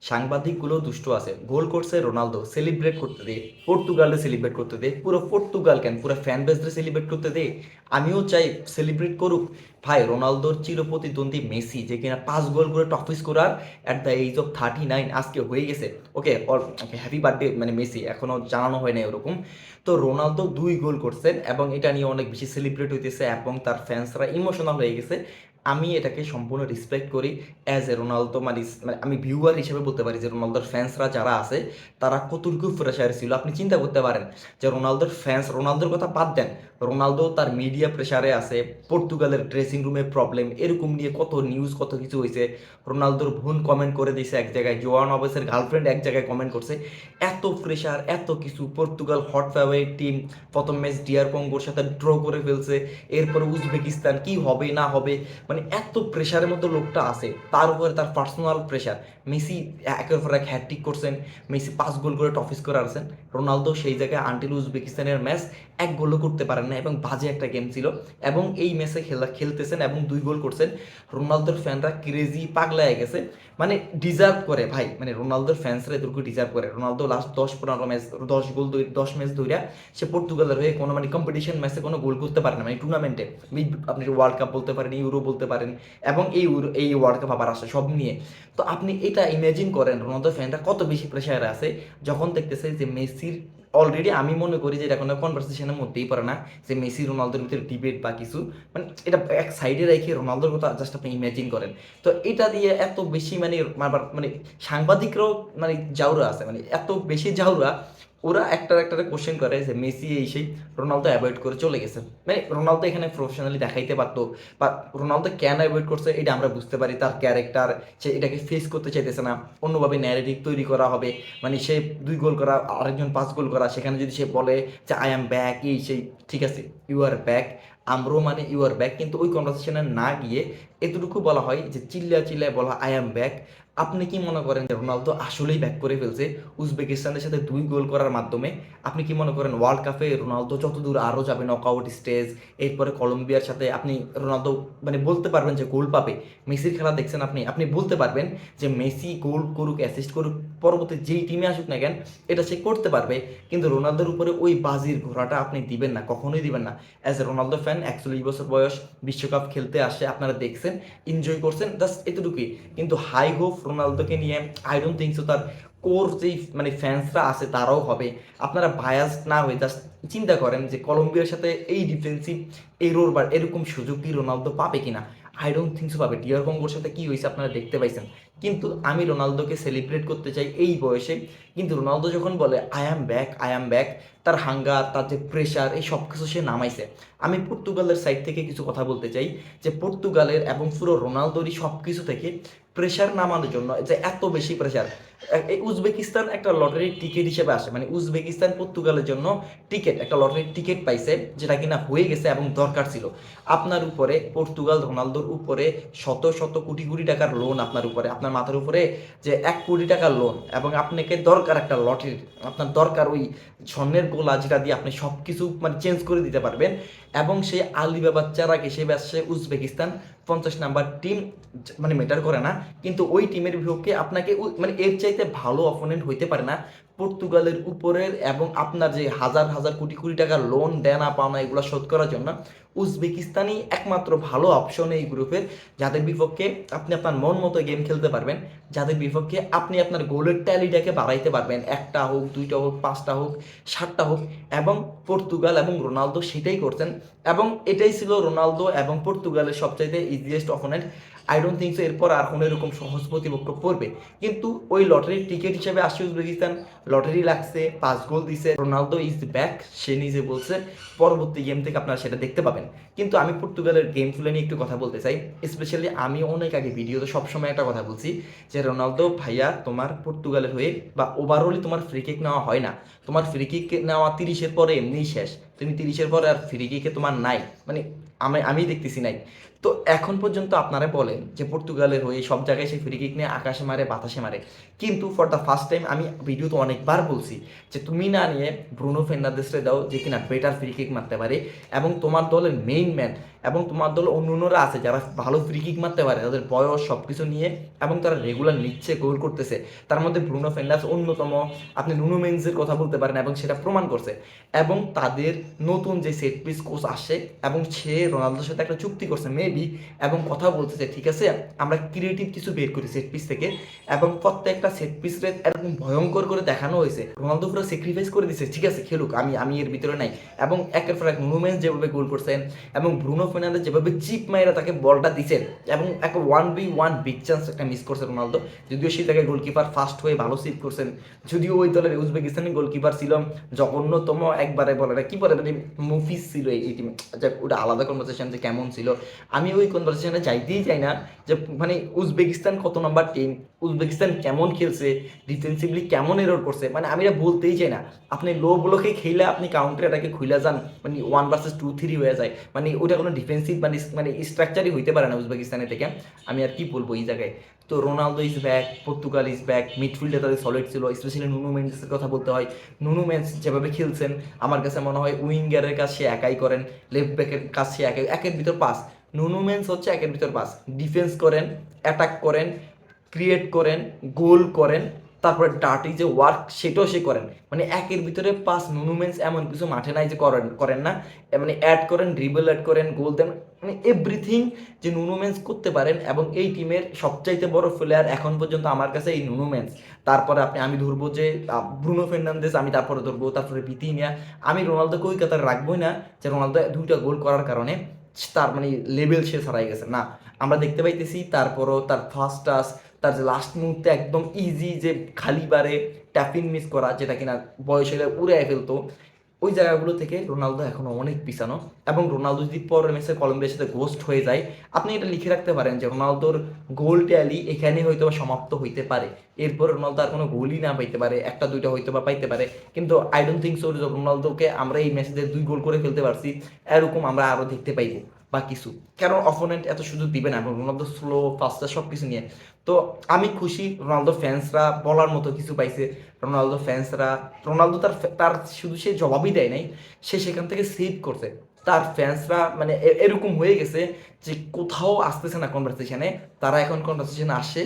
সাংবাদিকগুলো দুষ্ট আছে। গোল করছে রোনালদো, সেলিব্রেট করতে দে। পর্তুগালে সেলিব্রেট করতে দে। পুরো পর্তুগাল কেন, পুরো ফ্যান বেসদের সেলিব্রেট করতে দে। আমিও চাই সেলিব্রেট করুক। ভাই, রোনালদোর চিরপ্রতিদ্বন্দ্বী মেসি, যে কিনা 5 গোল করে top scorer at the age of 39 আজকে হয়ে গেছে। ওকে, ওকে, হ্যাপি বার্থডে মানে মেসি, এখনো জানানো হয় না ওরকম। তো রোনালদো 2 গোল করছেন এবং এটা নিয়ে অনেক বেশি সেলিব্রেট হইতেছে এবং তার ফ্যান্সরা ইমোশনাল হয়ে গেছে। আমি এটাকে সম্পূর্ণ রেসপেক্ট করি। অ্যাজ এ রোনালদো মানে আমি ভিউয়ার হিসেবে বলতে পারি যে রোনালদোর ফ্যান্সরা যারা আছে তারা কতটুকু প্রেশার ছিল আপনি চিন্তা করতে পারেন। যে রোনালদোর ফ্যান্স, রোনালদোর কথা বাদ দেন, রোনালদো তার মিডিয়া প্রেশারে আছে, পর্তুগালের ড্রেসিং রুমে প্রবলেম এরকম নিয়ে কত নিউজ কত কিছু হয়েছে। রোনালদোর বোন কমেন্ট করে দিয়েছে এক জায়গায়, জোয়ান অবেসের গার্লফ্রেন্ড এক জায়গায় কমেন্ট করছে। এত প্রেশার, এত কিছু, পর্তুগাল হট ফেভারিট টিম, প্রথম ম্যাচ ডিআর কঙ্গোর সাথে ড্র করে ফেলছে, এরপরে উজবেকিস্তান কি হবে না হবে, মানে এত প্রেশারের মতো লোকটা আছে, তার উপরে তার পার্সোনাল প্রেশার। মেসি একের পর এক হ্যাটট্রিক করছেন, মেসি 5 গোল করে টফিস করে আসছেন। রোনালদো সেই জায়গায় আনটিল উজবেকিস্তানের ম্যাচ 1 গোলও করতে পারেন না এবং বাজে একটা গেম ছিল। এবং এই ম্যাচে খেলতেছেন এবং 2 গোল করছেন। রোনালদোর ফ্যানরা ক্রেজি পাগলা হয়ে গেছে, মানে ডিজার্ভ করে ভাই, মানে রোনালদোর ফ্যান্সরা এদেরকে ডিজার্ভ করে। রোনালদো লাস্ট 10-15 ম্যাচ 10 গোল 10 ম্যাচ ধইরা সে পর্তুগালের হয়ে কোনো মানে কম্পিটিশন ম্যাচে কোনো গোল করতে পারে না, মানে টুর্নামেন্টে। আপনি ওয়ার্ল্ড কাপ বলতে পারেন, ইউরো বলতে পারেন, এবং এই ওয়ার্ল্ড কাপ আবার আসে সব নিয়ে। তো আপনি এটা ইমাজিন করেন রোনালদো ফ্যানরা কত বেশি প্রেশারে আছে যখন দেখতেছে যে মেসির অলরেডি, আমি মনে করি যে এটা কোনো কনভারসেশনের মধ্যেই পড়ে না যে মেসি রোনালদোর ভিতরে ডিবেট বা কিছু, মানে এটা এক সাইডে রেখে রোনালদোর কথা জাস্ট আপনি ইমাজিন করেন। তো এটা দিয়ে এত বেশি মানে আবার মানে সাংবাদিকরাও মানে জাউরা আছে, মানে এত বেশি জাউরা, ওরা একটার একটা কোশ্চেন করে যে মেসি এই সেই, রোনালদো অ্যাভয়েড করে চলে গেছে। মানে রোনালদো এখানে প্রফেশনালি দেখাইতে পারতো, বা রোনালদো কেন অ্যাভয়েড করছে এটা আমরা বুঝতে পারি, তার ক্যারেক্টার, সে এটাকে ফেস করতে চাইতেছে না। অন্যভাবে ন্যারেটিভ তৈরি করা হবে, মানে সে 2 গোল করা, আরেকজন 5 গোল করা, সেখানে যদি সে বলে যে আই অ্যাম ব্যাক এই সেই, ঠিক আছে, ইউ আর ব্যাক, আমরাও মানে ইউ আর ব্যাক, কিন্তু ওই কনভারসেশনে না গিয়ে এতটুকু বলা হয় যে চিল্লা চিল্লায় বলা আই অ্যাম ব্যাক। আপনি কি মনে করেন যে রোনালদো আসলেই ব্যাক করে ফেলছে উজবেকিস্তানের সাথে 2 গোল করার মাধ্যমে? আপনি কি মনে করেন ওয়ার্ল্ড কাপে রোনালদো যতদূর আরও যাবে, নকআউট স্টেজ, এরপরে কলম্বিয়ার সাথে আপনি রোনালদো মানে বলতে পারবেন যে গোল পাবে? মেসির খেলা দেখছেন আপনি, আপনি বলতে পারবেন যে মেসি গোল করুক, অ্যাসিস্ট করুক, পরবর্তী যেই টিমে আসুক না কেন এটা সে করতে পারবে। কিন্তু রোনালদোর উপরে ওই বাজির ঘোড়াটা আপনি দিবেন না, কখনোই দিবেন না। অ্যাজ এ রোনালদো ফ্যান, 41 বছর বয়স, বিশ্বকাপ খেলতে আসে, আপনারা দেখছেন, এনজয় করছেন, জাস্ট এতটুকুই। কিন্তু হাই হোপ রোনালদোকে নিয়ে আই ডোন্ট থিঙ্ক সো তার কোর যেই মানে ফ্যান্সরা আছে তারাও হবে। আপনারা বায়াস না হয়ে জাস্ট চিন্তা করেন যে কলম্বিয়ার সাথে এই ডিফেন্সিভ এরোর বা এরকম সুযোগ কি রোনালদো পাবে কিনা? আই ডোন্ট থিঙ্ক সো পাবে। ডিয়ার কঙ্গোর সাথে কি হয়েছে আপনারা দেখতে পাইছেন। কিন্তু আমি রোনালদোকে সেলিব্রেট করতে চাই এই বয়সে। কিন্তু রোনালদো যখন বলে I am back, I am back, তার হাঙ্গার, তার যে প্রেশার, এই সব কিছু সে নামাইছে। আমি পর্তুগালের সাইড থেকে কিছু কথা বলতে চাই যে পর্তুগালের এবং পুরো রোনালদোরই সব কিছু থেকে প্রেশার নামানোর জন্য, যে এত বেশি প্রেশার, এই উজবেকিস্তান একটা লটারির টিকিট হিসেবে আসে, মানে উজবেকিস্তান পর্তুগালের জন্য টিকিট, একটা লটারির টিকিট পাইছে, যেটা কিনা হয়ে গেছে এবং দরকার ছিল। আপনার উপরে পর্তুগাল রোনালদোর উপরে শত শত কোটি কোটি টাকার লোন, আপনার উপরে, আপনার মাথার উপরে যে 1 কোটি টাকার লোন, এবং আপনাকে দরকার একটা লটারি, আপনার দরকার ওই স্বর্ণের গোলা যেটা দিয়ে আপনি সব কিছু মানে চেঞ্জ করে দিতে পারবেন। এবং সেই আলিবাবার চারাকে সে ব্যবসায় উজবেকিস্তান 50 নাম্বার টিম, মানে ম্যাটার করে না, কিন্তু ওই টিমের বিপক্ষে আপনাকে মানে এর চাইতে ভালো অপোনেন্ট হইতে পারে না পর্তুগালের উপরের। এবং আপনার যে হাজার হাজার কোটি কোটি টাকার লোন দেনা পাওনা এগুলো শোধ করার জন্য উজবেকিস্তানই একমাত্র ভালো অপশন এই গ্রুপের, যাদের বিপক্ষে আপনি আপনার মন মতো গেম খেলতে পারবেন, যাদের বিপক্ষে আপনি আপনার গোলের ট্যালিটাকে বাড়াইতে পারবেন, 1টা হোক, 2টা হোক, 5টা হোক, 7টা হোক। এবং পর্তুগাল এবং রোনালদো সেটাই করছেন, এবং এটাই ছিল রোনালদো এবং পর্তুগালের সবচাইতে easiest opponent. I don't think so এরপর আর কোনো এরকম সহজ প্রতিপক্ষ পড়বে। কিন্তু ওই লটারির টিকিট হিসেবে আসছে উজবেকিস্তান, লটারি লাগছে, 5 গোল দিছে, রোনালদো ইজ ব্যাক, সে নিজে বলছে। পরবর্তী গেম থেকে আপনারা সেটা দেখতে পাবেন। কিন্তু আমি পর্তুগালের গেম প্লে নিয়ে একটু কথা বলতে চাই। স্পেশালি আমি অনেক আগে ভিডিওতে সবসময় একটা কথা বলছি যে রোনালদো ভাইয়া, তোমার পর্তুগালের হয়ে বা ওভারঅলই তোমার ফ্রি কিক নেওয়া হয় না। তোমার ফ্রি কিক নেওয়া 30-এর পরে এমনিই শেষ, তুমি 30-এর পরে আর ফ্রি কিকে তোমার নাই, মানে আমি দেখতেছি নাই। তো এখন পর্যন্ত আপনারা বলেন যে পর্তুগালের হয়ে সব জায়গায় সে ফ্রি কিক নিয়ে আকাশে মারে, বাতাসে মারে। কিন্তু ফর দ্য ফার্স্ট টাইম আমি ভিডিওতে অনেকবার বলছি যে তুমি না নিয়ে ব্রুনো ফের্নান্দেসকে দাও যে কিনা বেটার ফ্রি কিক মারতে পারে, এবং তোমার দলের মেইন ম্যান এবং তোমার দলে অন্যরা আছে যারা ভালো ফ্রি কিক মারতে পারে, তাদের বয়স সব কিছু নিয়ে এবং তারা রেগুলার নিচ্ছে, গোল করতেছে। তার মধ্যে ব্রুনো ফের্নান্দেস অন্যতম। আপনি নুনো মেন্সের কথা বলতে পারেন এবং সেটা প্রমাণ করছে। এবং তাদের নতুন যে সেট পিস কোচ আসে এবং সে রোনালদোর সাথে একটা চুক্তি করছে মেবি, এবং কথা বলতেছে ঠিক আছে আমরা ক্রিয়েটিভ কিছু বের করি সেট পিস থেকে, এবং প্রত্যেকটা সেট পিস রেট এরকম ভয়ঙ্কর করে দেখানো হয়েছে। রোনালদো পুরো স্যাক্রিফাইস করে দিচ্ছে, ঠিক আছে খেলুক, আমি এর ভিতরে নাই। এবং একের পর এক নুনো মেন্স যেভাবে গোল করছেন এবং ব্রুনো ফের্নান্দেস যেভাবে চিপ মাইরা তাকে বলটা দিচ্ছেন, এবং একটা 1v1 বিগ চান্স একটা মিস করছে রোনালদো, যদিও সেই জায়গায় গোলকিপার ফার্স্ট হয়ে ভালো সেভ করছেন। যদিও ওই দলের উজবেকিস্তানি গোলকিপার ছিল জঘন্যতম একবারে বলে না কি বলে মানে মুফিস ছিল এই টিমে। আচ্ছা ওটা আলাদা কনভারসেশন যে কেমন ছিল, আমি ওই কনভারসেশনে যাইতেই চাই না। যে মানে উজবেকিস্তান কত নম্বর টিম, উজবেকিস্তান কেমন খেলছে, ডিফেন্সিভলি কেমন এরর করছে, মানে আমি এটা বলতেই চাই না। আপনি লো ব্লকে খেলে আপনি কাউন্টার এটাকে খুলে যান, মানে 1 vs 2-3 হয়ে যায়, মানে ওটা কোনো ডিফেন্সিভ মানে স্ট্রাকচারই হইতে পারে না উজবেকিস্তানের থেকে। আমি আর কি বলবো এই জায়গায়। তো Ronaldo is back, Portugal is back, মিডফিল্ডে তাদের সলিড ছিল, স্পেশালি নুনো মেন্ডেসের কথা বলতে হয়। নুনো মেন্স যেভাবে খেলছেন আমার কাছে মনে হয় উইঙ্গারের কাজ সে একাই করেন, লেফট ব্যাকের কাজ সে একাই, একের ভিতর পাস। নুনো মেন্স হচ্ছে একের ভিতর পাস, ডিফেন্স করেন, অ্যাটাক করেন, ক্রিয়েট করেন, গোল করেন, তারপরে ডার্টি যে ওয়ার্ক সেটাও সে করেন। মানে একের ভিতরে পাস। নুনুমেন্স এমন কিছু মাঠে নাই যে করেন করেন না, মানে অ্যাড করেন, ড্রিবল অ্যাড করেন, গোল দেন, মানে এভরিথিং যে নুনুমেন্স করতে পারেন। এবং এই টিমের সবচাইতে বড় প্লেয়ার এখন পর্যন্ত আমার কাছে এই নুনুমেন্স। তারপরে আমি ধরবো যে ব্রুনো ফের্নান্দেস, আমি তারপরে ধরবো, তারপরে ভিতিনিয়া। আমি রোনালদোকে ওই কথাটা রাখবোই না যে রোনালদো 2টা গোল করার কারণে তার মানে লেভেল সে ছাড়াই গেছে না। আমরা দেখতে পাইতেছি তারপরও তার ফার্স্ট টাচ, তার যে লাস্ট মুহূর্তে একদম ইজি যে খালি বারে ট্যাপিং মিস করা, যেটা কিনা বয়স হলে উড়ে ফেলতো, ওই জায়গাগুলো থেকে রোনালদো এখনো অনেক পিছানো। এবং রোনালদো যদি পরের ম্যাচে কলম্বিয়ার সাথে গোস্ট হয়ে যায়, আপনি এটা লিখে রাখতে পারেন যে রোনালদোর গোল ট্যালি এখানে হয়তো সমাপ্ত হইতে পারে। এরপর রোনালদো আর কোনো গোলই না পাইতে পারে, একটা দুইটা হয়তো বা পাইতে পারে। কিন্তু আই ডোন্ট থিঙ্ক সো রোনালদোকে আমরা এই ম্যাচে 2 গোল করে ফেলতে পারছি এরকম আমরা আরও দেখতে পাইবো বা কিছু, কারণ অপোনেন্ট এত সুযোগ দিবে না। এবং রোনালদো স্লো ফাস্টার সব কিছু নিয়ে। তো আমি খুশি রোনালদো ফ্যান্সরা বলার মতো কিছু পাইছে। রোনালদো ফ্যান্সরা, রোনালদো তার তার শুধু সে জবাবই দেয় নাই, সে সেখান থেকে সেভ করছে। তার ফ্যান্সরা মানে এরকম হয়ে গেছে যে কোথাও আসতেছে না কনভারসেশনে, তারা এখন কনভারসেশনে আসে।